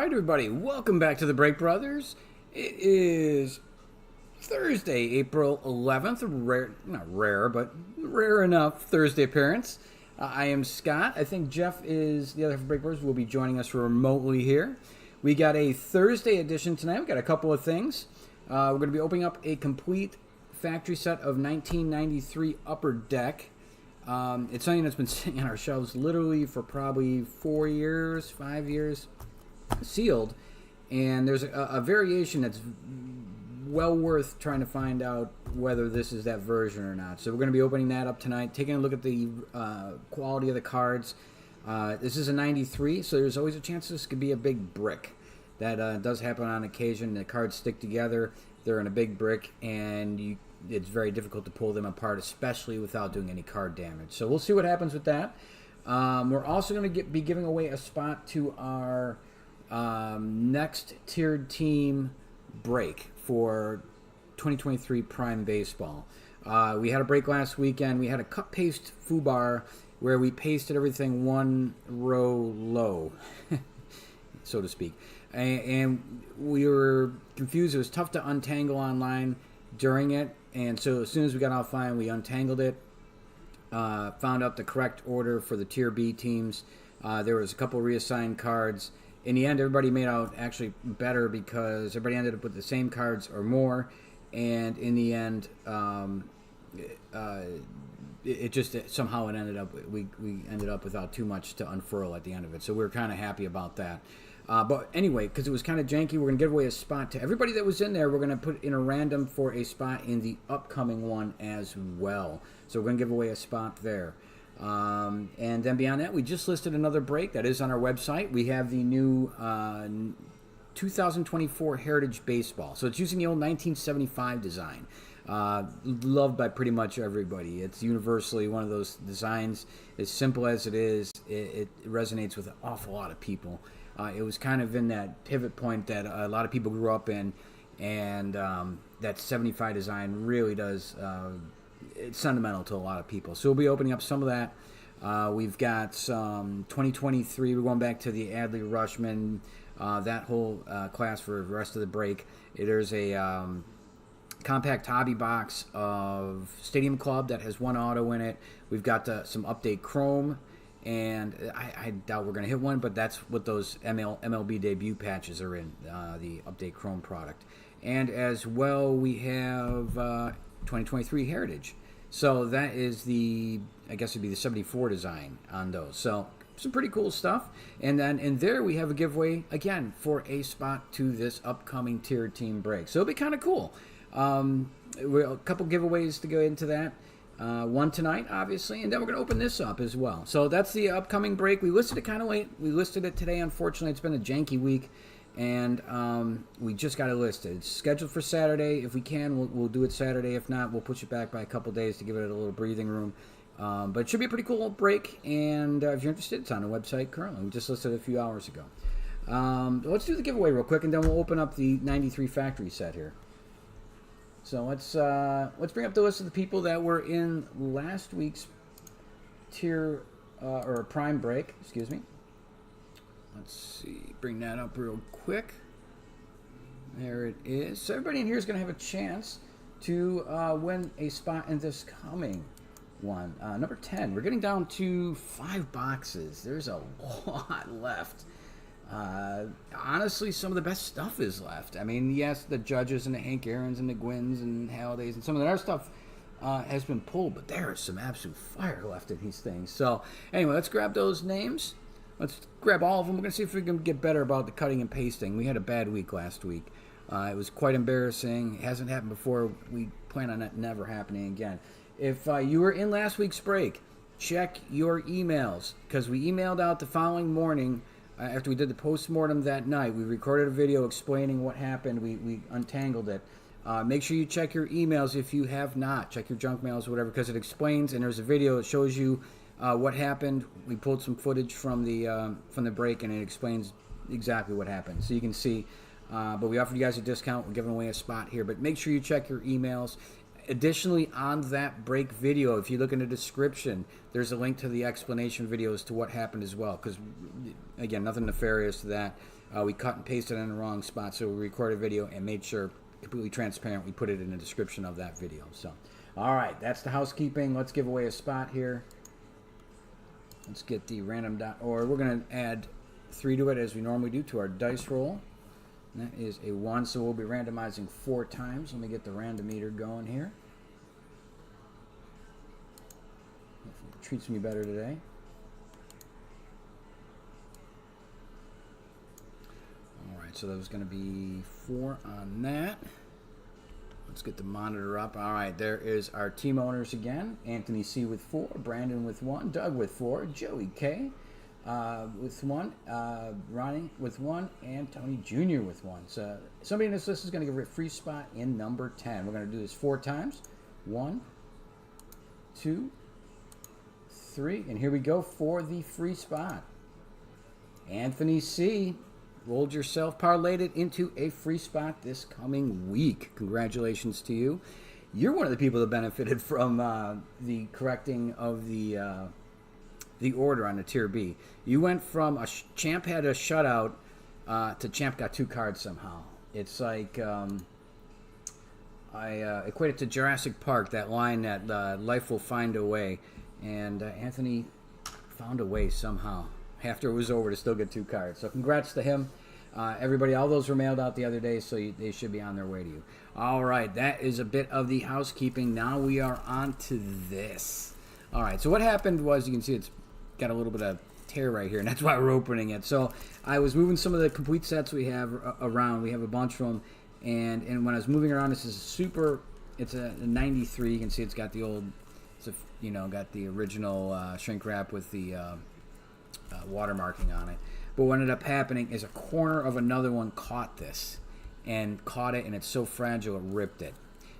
Alright, everybody, welcome back to the Break Brothers. It is Thursday, April 11th. Not rare, but rare enough Thursday appearance. I am Scott. I think Jeff is the other Break Brothers will be joining us remotely here. We got a Thursday edition tonight. We got a couple of things. We're going to be opening up a complete factory set of 1993 Upper Deck. It's something that's been sitting on our shelves literally for probably 4 years, 5 years, sealed. And there's a variation that's well worth trying to find out whether this is that version or not. So we're going to be opening that up tonight, taking a look at the quality of the cards. This is a 93, so there's always a chance this could be a big brick. That does happen on occasion. The cards stick together, they're in a big brick, and it's very difficult to pull them apart, especially without doing any card damage. So we'll see what happens with that. We're also going to be giving away a spot to our next tiered team break for 2023 Prime Baseball. We had a break last weekend. We had a cut paste foobar where we pasted everything one row low, so to speak. And we were confused. It was tough to untangle online during it. And so as soon as we got offline, we untangled it, found out the correct order for the Tier B teams. There was a couple reassigned cards. In the end, everybody made out actually better because everybody ended up with the same cards or more. And in the end, somehow it ended up, we ended up without too much to unfurl at the end of it. So we were kind of happy about that. But anyway, because it was kind of janky, we're going to give away a spot to everybody that was in there. We're going to put in a random for a spot in the upcoming one as well. So we're going to give away a spot there. And then beyond that, we just listed another break that is on our website. We have the new 2024 Heritage Baseball. So it's using the old 1975 design. Loved by pretty much everybody. It's universally one of those designs. As simple as it is, it resonates with an awful lot of people. It was kind of in that pivot point that a lot of people grew up in, and that 75 design really does, it's sentimental to a lot of people. So we'll be opening up some of that. We've got some 2023, we're going back to the Adley Rushman, that whole class for the rest of the break. There's a compact hobby box of Stadium Club that has one auto in it. We've got some Update Chrome. And I doubt we're going to hit one, but that's what those MLB debut patches are in, the Update Chrome product. And as well, we have 2023 Heritage. So that is I guess it'd be the 74 design on those. So some pretty cool stuff. And then in there, we have a giveaway, again, for a spot to this upcoming tiered team break. So it'll be kind of cool. A couple giveaways to go into that. One tonight, obviously, and then we're going to open this up as well. So that's the upcoming break. We listed it kind of late. We listed it today. Unfortunately, it's been a janky week, and we just got it listed. It's scheduled for Saturday. If we can, we'll do it Saturday. If not, we'll push it back by a couple days to give it a little breathing room. But it should be a pretty cool break, and if you're interested, it's on the website currently. We just listed it a few hours ago. Let's do the giveaway real quick, and then we'll open up the 93 factory set here. So let's bring up the list of the people that were in last week's tier or prime break. Excuse me. Let's see. Bring that up real quick. There it is. So everybody in here is going to have a chance to win a spot in this coming one. Number 10. We're getting down to 5 boxes. There's a lot left. Honestly, some of the best stuff is left. I mean, yes, the Judges and the Hank Aaron's and the Gwynns and Hallidays and some of the other stuff has been pulled, but there is some absolute fire left in these things. So anyway, let's grab those names. Let's grab all of them. We're going to see if we can get better about the cutting and pasting. We had a bad week last week. It was quite embarrassing. It hasn't happened before. We plan on it never happening again. If you were in last week's break, check your emails, because we emailed out the following morning. After we did the post-mortem that night, we recorded a video explaining what happened. We untangled it. Make sure you check your emails if you have not. Check your junk mails or whatever, because it explains, and there's a video that shows you what happened. We pulled some footage from the break, and it explains exactly what happened. So you can see, but we offered you guys a discount. We're giving away a spot here, but make sure you check your emails. Additionally, on that break video, if you look in the description, there's a link to the explanation video as to what happened as well. Because, again, nothing nefarious to that. We cut and pasted in the wrong spot, so we recorded a video and made sure, completely transparent, we put it in the description of that video. So, all right, that's the housekeeping. Let's give away a spot here. Let's get the random dot, or we're going to add 3 to it as we normally do to our dice roll. And that is a 1, so we'll be randomizing 4 times. Let me get the random meter going here. It treats me better today. All right, so that was going to be 4 on that. Let's get the monitor up. All right, there is our team owners again. Anthony C. with 4, Brandon with 1, Doug with 4, Joey K. With 1, Ronnie with 1, and Tony Jr. with 1. So somebody in this list is going to give a free spot in number 10. We're going to do this 4 times. 1, 2, 3, and here we go for the free spot. Anthony C. rolled yourself, parlayed it into a free spot this coming week. Congratulations to you. You're one of the people that benefited from the correcting of the order on the Tier B. You went from Champ had a shutout to Champ got 2 cards somehow. It's like I equate it to Jurassic Park, that line that life will find a way. And Anthony found a way somehow after it was over to still get 2 cards. So congrats to him. Everybody, all those were mailed out the other day, so they should be on their way to you. All right, that is a bit of the housekeeping. Now we are on to this. All right, so what happened was, you can see it's got a little bit of tear right here, and that's why we're opening it. So I was moving some of the complete sets we have around. We have a bunch of them, and when I was moving around, this is it's a 93. You can see it's got the old, got the original shrink wrap with the watermarking on it. But what ended up happening is a corner of another one caught this, and it's so fragile it ripped it.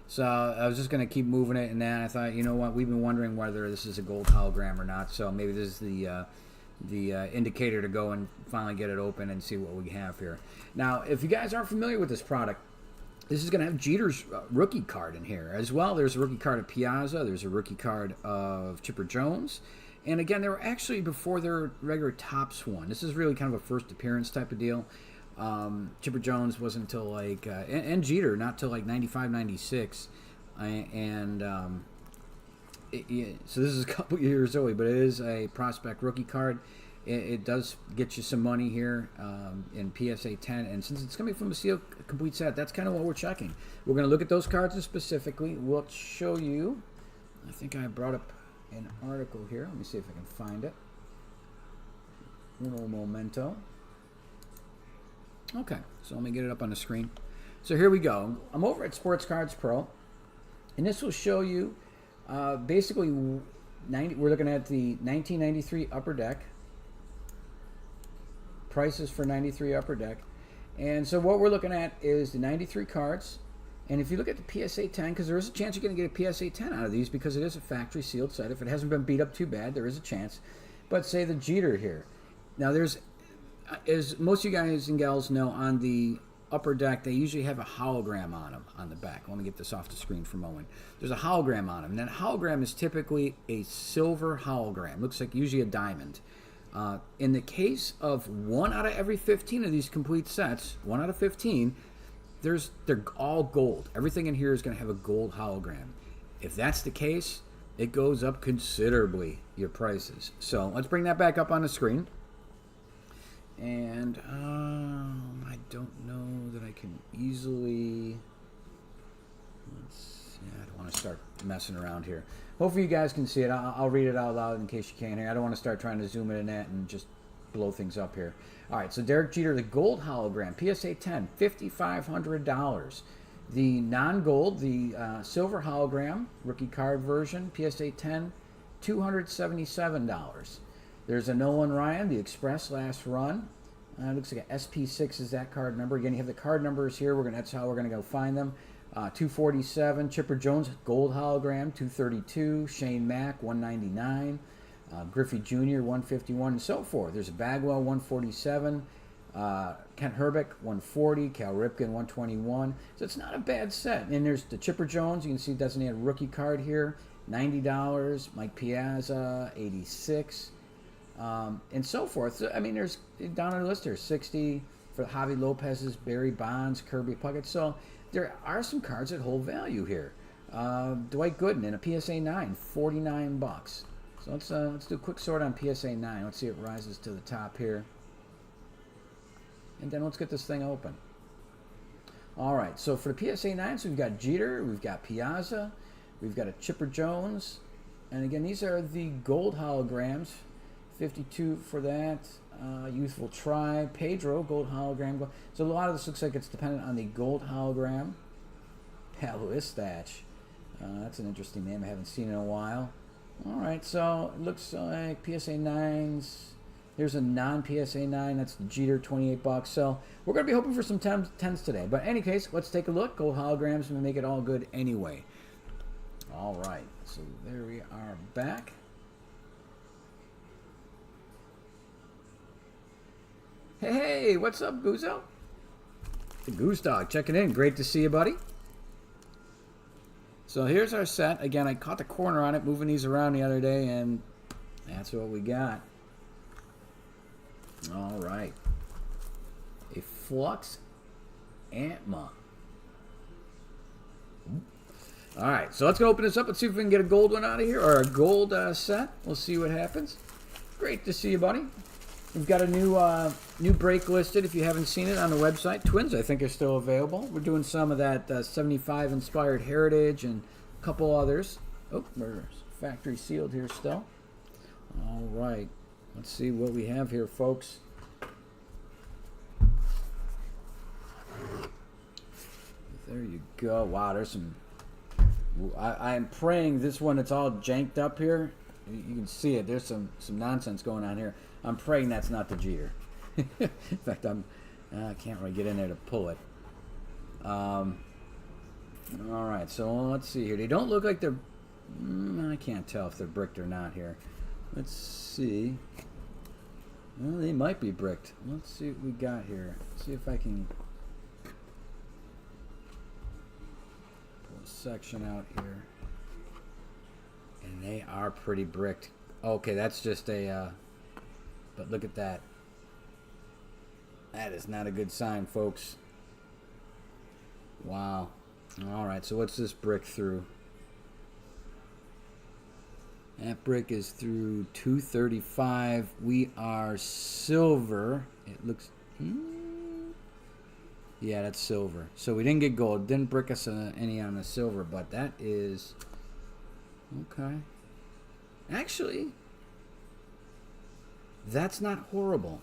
So I was just going to keep moving it, and then I thought, you know what, we've been wondering whether this is a gold hologram or not, so maybe this is the indicator to go and finally get it open and see what we have here. Now, if you guys aren't familiar with this product, this is going to have Jeter's rookie card in here as well. There's a rookie card of Piazza. There's a rookie card of Chipper Jones. And again, they were actually before their regular Topps one. This is really kind of a first appearance type of deal. Chipper Jones wasn't until like, and Jeter, not till like 95, 96. So this is a couple years early, but it is a prospect rookie card. It does get you some money here in PSA 10, and since it's coming from a sealed complete set, that's kind of what we're checking. We're going to look at those cards specifically. We'll show you. I think I brought up an article here. Let me see if I can find it. Uno momento. Okay, so let me get it up on the screen. So here we go. I'm over at Sports Cards Pro, and this will show you basically we're looking at the 1993 Upper Deck. Prices for 93 Upper Deck. And so what we're looking at is the 93 cards. And if you look at the PSA 10, because there is a chance you're going to get a PSA 10 out of these because it is a factory sealed set. If it hasn't been beat up too bad, there is a chance. But say the Jeter here. Now there's, as most of you guys and gals know, on the Upper Deck, they usually have a hologram on them on the back. Let me get this off the screen for a moment. There's a hologram on them. And that hologram is typically a silver hologram. Looks like usually a diamond. In the case of 1 out of every 15 of these complete sets, 1 out of 15, they're all gold. Everything in here is going to have a gold hologram. If that's the case, it goes up considerably, your prices. So let's bring that back up on the screen. And I don't know that I can easily... I don't want to start messing around here. Hopefully you guys can see it. I'll read it out loud in case you can't hear. I don't want to start trying to zoom in that and just blow things up here. All right, so Derek Jeter, the gold hologram, PSA 10, $5,500. The non-gold, the silver hologram, rookie card version, PSA 10, $277. There's a Nolan Ryan, the Express last run. Looks like a SP6 is that card number. Again, you have the card numbers here. That's how we're going to go find them. 247, Chipper Jones, gold hologram, 232, Shane Mack, 199, Griffey Jr., 151, and so forth. There's a Bagwell, 147, Kent Herbeck, 140, Cal Ripken, 121. So it's not a bad set. And there's the Chipper Jones. You can see it doesn't have a rookie card here, $90, Mike Piazza, 86, and so forth. So, I mean, there's down on the list there's 60, for Javi Lopez's, Barry Bonds, Kirby Puckett. So there are some cards that hold value here. Dwight Gooden in a PSA 9, $49. So let's do a quick sort on PSA 9. Let's see if it rises to the top here. And then let's get this thing open. All right, so for the PSA 9, so we've got Jeter, we've got Piazza, we've got a Chipper Jones. And again, these are the gold holograms. 52 for that. Youthful Tribe, Pedro, gold hologram. So a lot of this looks like it's dependent on the gold hologram. Palo Istach. That's an interesting name I haven't seen in a while. All right, so it looks like PSA 9s. Here's a non-PSA 9. That's Jeter, $28. So we're going to be hoping for some 10s today. But in any case, let's take a look. Gold holograms and make it all good anyway. All right, so there we are back. Hey, what's up, Guzzo? The Goose Dog checking in. Great to see you, buddy. So here's our set. Again, I caught the corner on it, moving these around the other day, and that's what we got. All right. A Flux Antma. All right, so let's go open this up. Let's see if we can get a gold one out of here, or a gold set. We'll see what happens. Great to see you, buddy. We've got a new break listed if you haven't seen it on the website. Twins, I think, are still available. We're doing some of that 75 inspired Heritage and a couple others. Oh, we're factory sealed here still. All right. Let's see what we have here, folks. There you go. Wow, there's some... I'm praying this one, it's all janked up here. You can see it. There's some nonsense going on here. I'm praying that's not the Jeter. In fact, I can't really get in there to pull it. All right, so let's see here. They don't look like they're... I can't tell if they're bricked or not here. Let's see. Well, they might be bricked. Let's see what we got here. See if I can pull a section out here. And they are pretty bricked. Okay, that's just a... but look at that. That is not a good sign, folks. Wow. All right, so what's this brick through? That brick is through 235. We are silver. It looks... yeah, that's silver. So we didn't get gold. Didn't brick us any on the silver, but that is... okay. Actually... that's not horrible.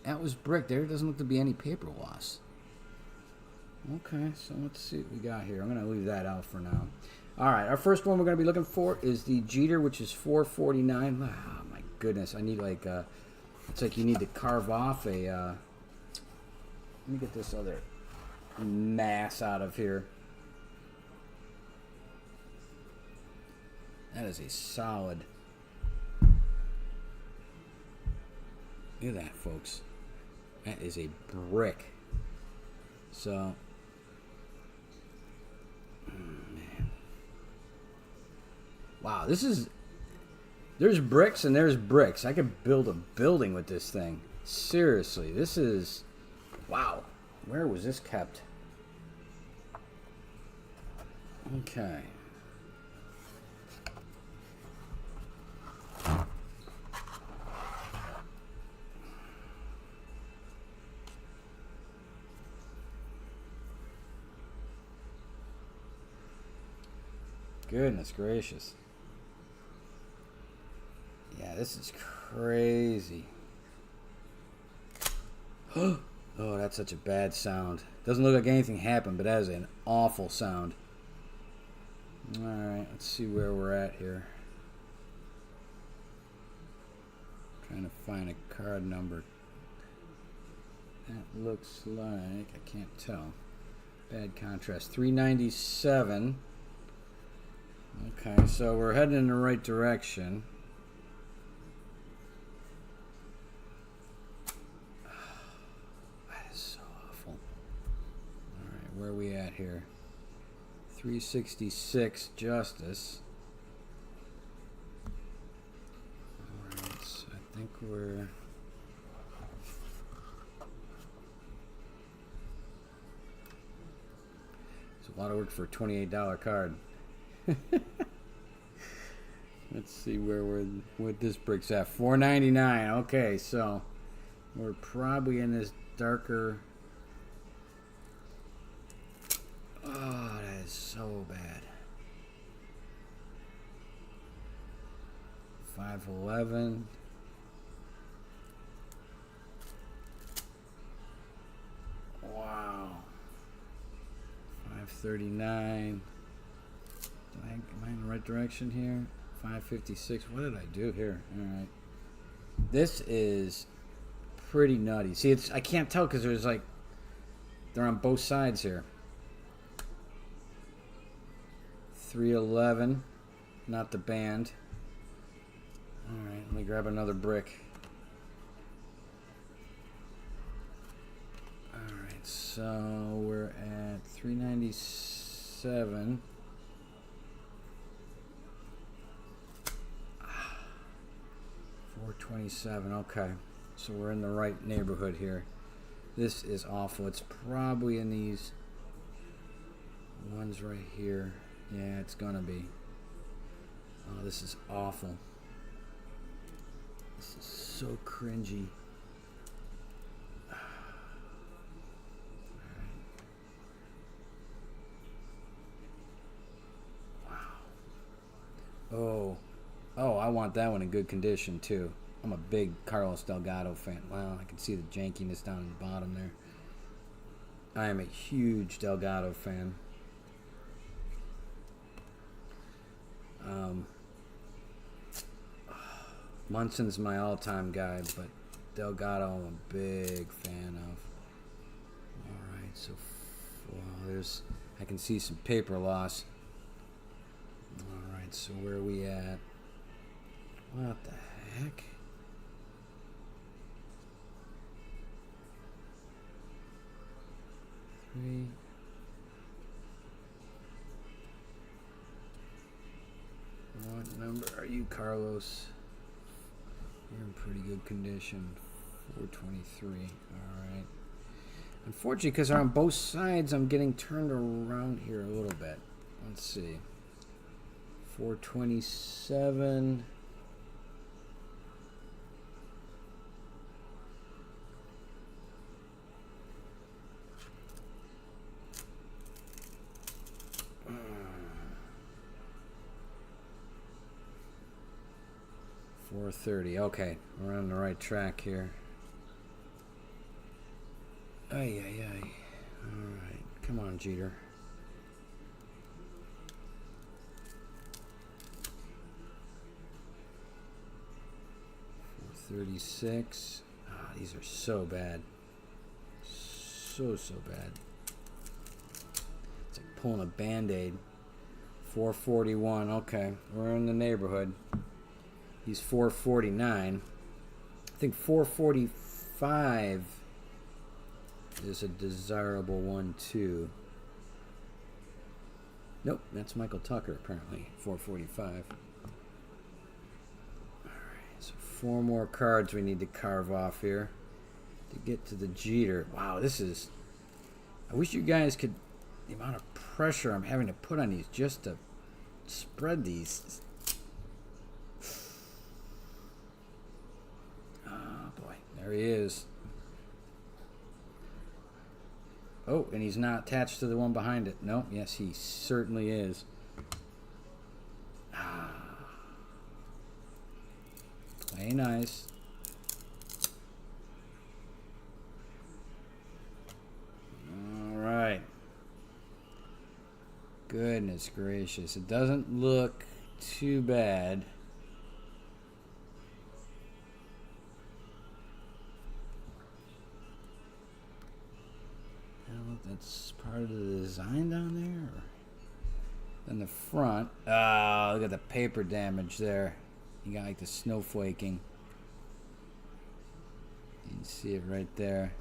That was brick. There doesn't look to be any paper loss. Okay, so let's see what we got here. I'm going to leave that out for now. All right, our first one we're going to be looking for is the Jeter, which is $4.49. Oh, my goodness. I need like... it's like you need to carve off a... let me get this other mass out of here. That is a solid... look at that, folks. That is a brick. So, man. Wow, this is... there's bricks and there's bricks. I could build a building with this thing. Seriously, this is... wow. Where was this kept? Okay. Goodness gracious. Yeah, this is crazy. Oh, that's such a bad sound. Doesn't look like anything happened, but that is an awful sound. Alright, let's see where we're at here. Trying to find a card number. That looks like, I can't tell. Bad contrast. 397. Okay, so we're heading in the right direction. That is so awful. Alright, where are we at here? 366 Justice. Alright, so I think we're... It's a lot of work for a $28 card. Let's see what this brick's at. $4.99. Okay, so we're probably in this darker. Oh, that is so bad. 511. Wow. 539. Am I in the right direction here? 556. What did I do here? All right. This is pretty nutty. See, I can't tell because there's like they're on both sides here. 311, not the band. All right, let me grab another brick. All right, so we're at 397. 427. Okay, so we're in the right neighborhood here. This is awful. It's probably in these ones right here. Yeah, it's gonna be. Oh, this is awful. This is so cringy. Wow. Oh, I want that one in good condition too. I'm a big Carlos Delgado fan. Wow, I can see the jankiness down in the bottom there. I am a huge Delgado fan. Munson's my all-time guy, but Delgado I'm a big fan of. All right, so there's I can see some paper loss. All right, so where are we at? What the heck? Three. What number are you, Carlos? You're in pretty good condition. 423. All right. Unfortunately, because on both sides, I'm getting turned around here a little bit. Let's see. 427. $430. Okay, we're on the right track here. Ay. All right, come on, Jeter. $436. Ah, these are so bad. So bad. It's like pulling a Band-Aid. 441. Okay, we're in the neighborhood. He's 449. I think 445 is a desirable one too. Nope, that's Michael Tucker apparently. 445. All right, so 4 more cards we need to carve off here to get to the Jeter. Wow, this is. I wish you guys could. The amount of pressure I'm having to put on these just to spread these. There he is. Oh, and he's not attached to the one behind it. No, yes, he certainly is. Play nice. All right. Goodness gracious. It doesn't look too bad. That's part of the design down there. Then the front. Oh, look at the paper damage there. You got like the snowflaking. You can see it right there.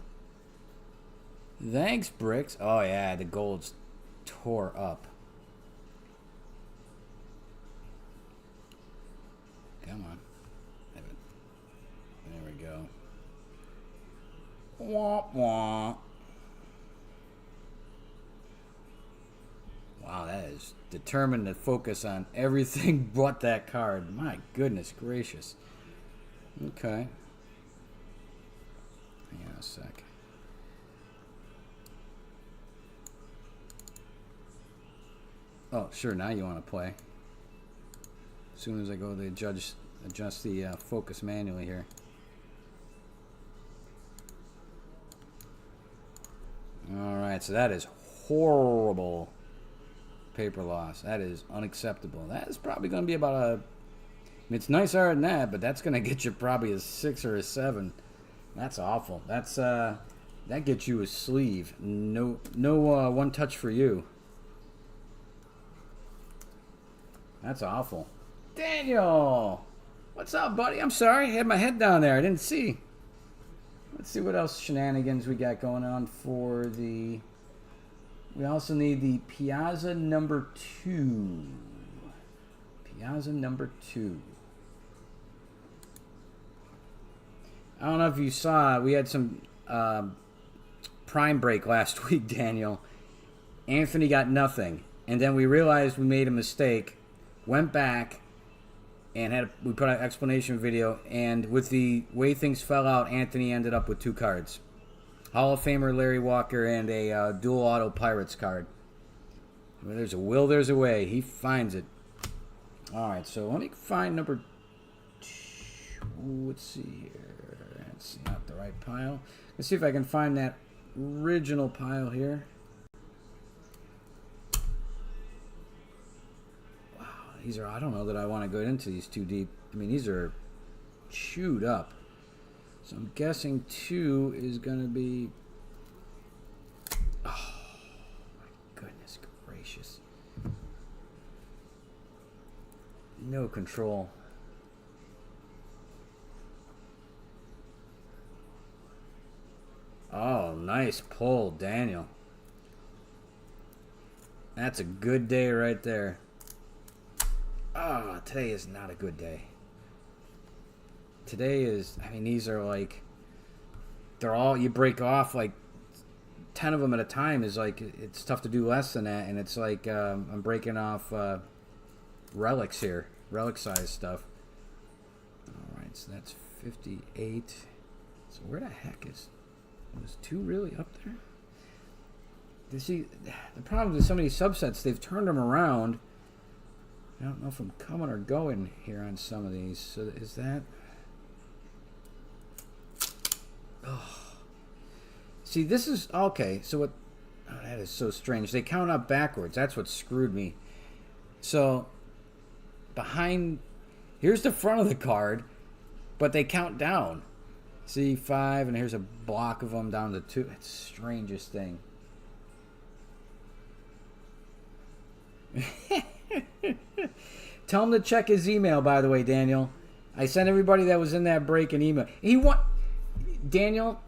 Thanks, Bricks. Oh yeah, the gold's tore up. Come on. There we go. Womp womp. determined to focus on everything but that card. My goodness gracious. Okay. Hang on a sec. Oh, sure, now you want to play. As soon as I go to adjust the focus manually here. Alright, so that is horrible paper loss. That is unacceptable. That is probably going to be about a... I mean, it's nicer than that, but that's going to get you probably a 6 or a 7. That's awful. That's that gets you a sleeve. No one touch for you. That's awful. Daniel! What's up, buddy? I'm sorry. I had my head down there. I didn't see. Let's see what else shenanigans we got going on for the... We also need the Piazza number 2. Piazza number 2. I don't know if you saw, we had some prime break last week, Daniel. Anthony got nothing. And then we realized we made a mistake. Went back and we put out an explanation video. And with the way things fell out, Anthony ended up with 2 cards. Hall of Famer Larry Walker and a dual auto Pirates card. Where there's a will, there's a way. He finds it. All right, so let me find number 2. Let's see here. That's not the right pile. Let's see if I can find that original pile here. Wow, these are, I don't know that I want to go into these too deep. I mean, these are chewed up. So I'm guessing 2 is going to be... Oh, my goodness gracious. No control. Oh, nice pull, Daniel. That's a good day right there. Oh, today is not a good day. Today is, I mean, these are like, they're all, you break off like 10 of them at a time is like, it's tough to do less than that. And it's like, I'm breaking off relics here, relic size stuff. All right, so that's 58. So where the heck was 2 really up there? You see, the problem with some of these subsets, they've turned them around. I don't know if I'm coming or going here on some of these. So is that... Oh. See, this is... Okay, so what... Oh, that is so strange. They count up backwards. That's what screwed me. So, behind... Here's the front of the card, but they count down. See, 5, and here's a block of them down to 2. It's the strangest thing. Tell him to check his email, by the way, Daniel. I sent everybody that was in that break an email. Daniel,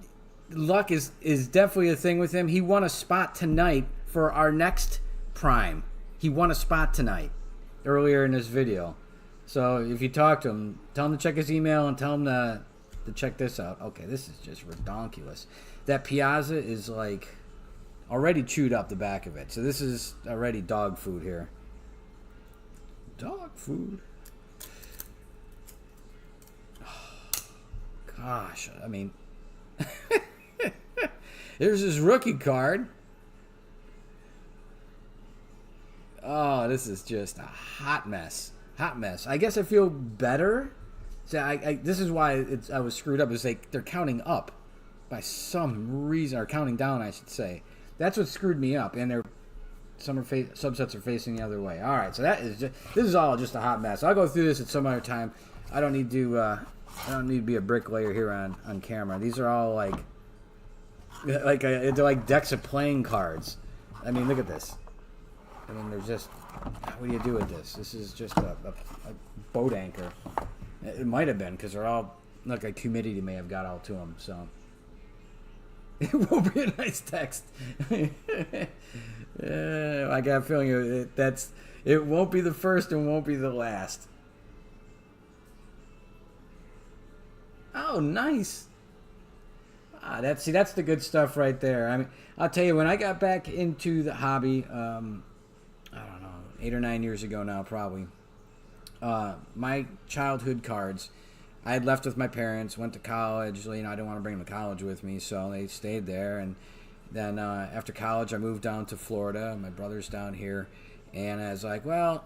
luck is definitely a thing with him. He won a spot tonight for our next Prime. He won a spot tonight, earlier in this video. So if you talk to him, tell him to check his email and tell him to check this out. Okay, this is just redonkulous. That Piazza is like already chewed up the back of it. So this is already dog food here. Dog food. Oh, gosh, I mean, there's his rookie card. Oh, this is just a hot mess. Hot mess. I guess I feel better. So this is why I was screwed up. It's like they're counting up by some reason, or counting down, I should say. That's what screwed me up, and subsets are facing the other way. All right, so this is all just a hot mess. I'll go through this at some other time. I don't need to be a bricklayer here on camera. These are all they're like decks of playing cards. I mean, look at this. I mean, there's just, what do you do with this? This is just a boat anchor. It might have been, because they're all, look, like humidity may have got all to them, so. It won't be a nice text. I got a feeling it won't be the first and won't be the last. Oh, nice. That's the good stuff right there. I mean, I'll tell you, when I got back into the hobby, I don't know, 8 or 9 years ago now, probably. My childhood cards, I had left with my parents, went to college. I didn't want to bring them to college with me, so they stayed there. And then after college, I moved down to Florida. My brother's down here. And I was like, well,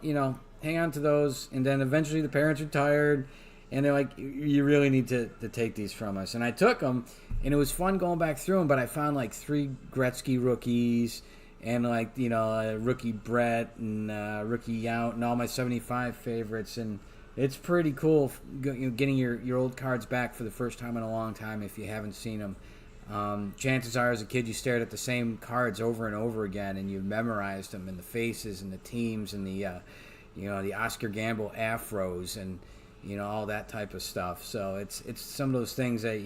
hang on to those. And then eventually the parents retired. And they're like, you really need to take these from us. And I took them. And it was fun going back through them. But I found like 3 Gretzky rookies. And like, rookie Brett and rookie Yount and all my 75 favorites. And it's pretty cool getting your old cards back for the first time in a long time if you haven't seen them. Chances are, as a kid, you stared at the same cards over and over again, and you memorized them, and the faces, and the teams, and the Oscar Gamble afros, and all that type of stuff. So it's some of those things that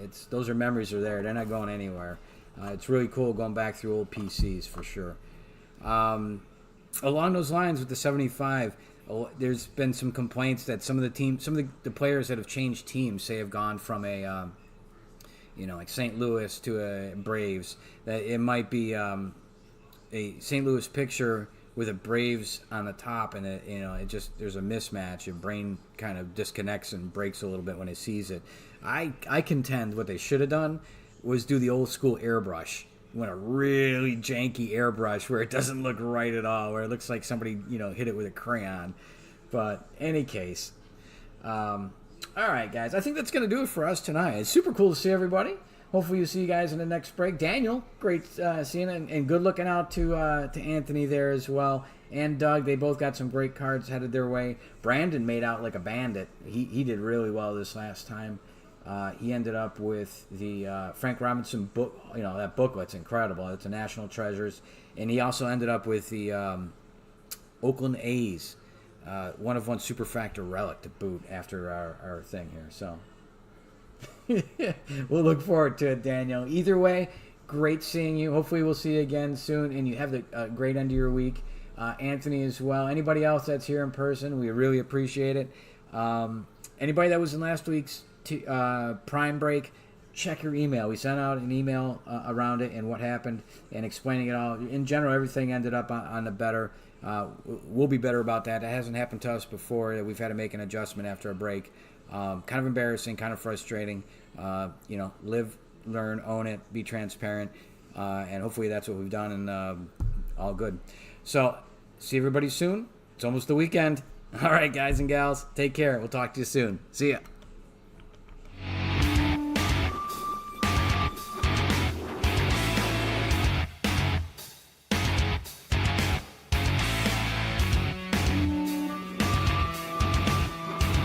it's those are memories are there. They're not going anywhere. It's really cool going back through old PCs for sure. Along those lines with the 75. There's been some complaints that some of the players that have changed teams, say, have gone from a like St. Louis to a Braves, that it might be a St. Louis picture with a Braves on the top, and it just there's a mismatch. Your brain kind of disconnects and breaks a little bit when it sees it. I contend what they should have done was do the old school airbrush. Went a really janky airbrush where it doesn't look right at all, where it looks like somebody hit it with a crayon. But any case, all right, guys, I think that's going to do it for us tonight. It's super cool to see everybody. Hopefully, we'll see you guys in the next break. Daniel, great seeing it, and good looking out to Anthony there as well, and Doug. They both got some great cards headed their way. Brandon made out like a bandit. He did really well this last time. He ended up with the Frank Robinson book. That booklet's incredible. It's a National Treasures. And he also ended up with the Oakland A's, 1-of-1 Superfactor relic to boot after our thing here. So we'll look forward to it, Daniel. Either way, great seeing you. Hopefully we'll see you again soon, and you have a great end of your week. Anthony as well. Anybody else that's here in person, we really appreciate it. Anybody that was in last week's Prime Break, check your email. We sent out an email around it and what happened and explaining it all. In general, everything ended up on the better. We'll be better about that. It hasn't happened to us before. We've had to make an adjustment after a break. Kind of embarrassing, kind of frustrating. Live, learn, own it, be transparent, and hopefully that's what we've done, and all good. So, see everybody soon. It's almost the weekend. All right, guys and gals, take care. We'll talk to you soon. See ya.